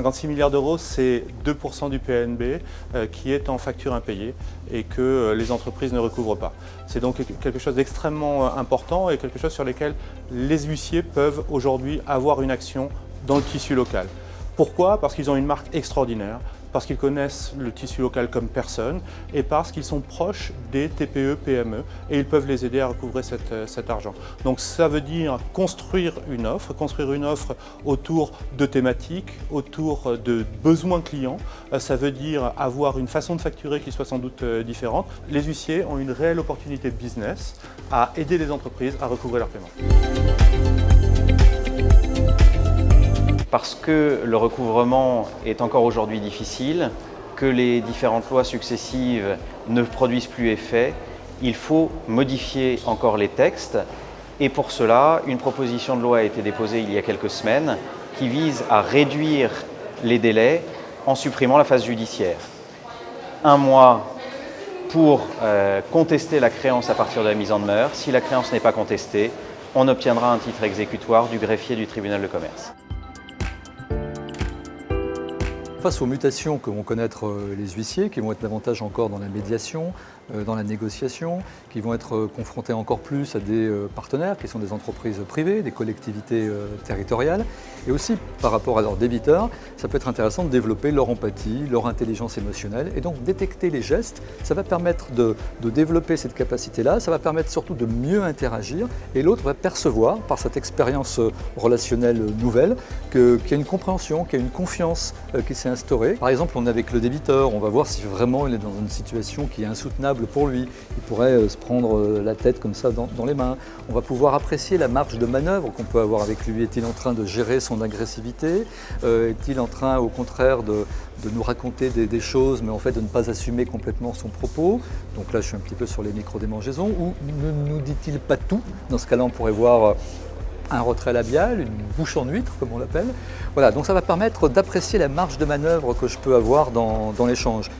56 milliards d'euros, c'est 2% du PNB qui est en facture impayée et que les entreprises ne recouvrent pas. C'est donc quelque chose d'extrêmement important et quelque chose sur lequel les huissiers peuvent aujourd'hui avoir une action dans le tissu local. Pourquoi? Parce qu'ils ont une marque extraordinaire, parce qu'ils connaissent le tissu local comme personne et parce qu'ils sont proches des TPE, PME et ils peuvent les aider à recouvrer cet argent. Donc ça veut dire construire une offre autour de thématiques, autour de besoins clients. Ça veut dire avoir une façon de facturer qui soit sans doute différente. Les huissiers ont une réelle opportunité de business à aider les entreprises à recouvrer leurs paiements. Parce que le recouvrement est encore aujourd'hui difficile, que les différentes lois successives ne produisent plus effet, il faut modifier encore les textes. Et pour cela, une proposition de loi a été déposée il y a quelques semaines qui vise à réduire les délais en supprimant la phase judiciaire. 1 mois pour contester la créance à partir de la mise en demeure. Si la créance n'est pas contestée, on obtiendra un titre exécutoire du greffier du tribunal de commerce. Face aux mutations que vont connaître les huissiers, qui vont être davantage encore dans la médiation, dans la négociation, qui vont être confrontés encore plus à des partenaires qui sont des entreprises privées, des collectivités territoriales, et aussi par rapport à leurs débiteurs, ça peut être intéressant de développer leur empathie, leur intelligence émotionnelle, et donc détecter les gestes, ça va permettre de développer cette capacité-là, ça va permettre surtout de mieux interagir, et l'autre va percevoir, par cette expérience relationnelle nouvelle, qu'il y a une compréhension, qu'il y a une confiance qui s'est instaurée. Par exemple, on est avec le débiteur, on va voir si vraiment il est dans une situation qui est insoutenable pour lui. Il pourrait se prendre la tête comme ça dans les mains. On va pouvoir apprécier la marge de manœuvre qu'on peut avoir avec lui. Est-il en train de gérer son agressivité? Est-il en train, au contraire, de nous raconter des choses, mais en fait de ne pas assumer complètement son propos? Donc là, je suis un petit peu sur les micro-démangeaisons. Ou ne nous dit-il pas tout? Dans ce cas-là, on pourrait voir un retrait labial, une bouche en huître comme on l'appelle. Voilà, donc ça va permettre d'apprécier la marge de manœuvre que je peux avoir dans l'échange.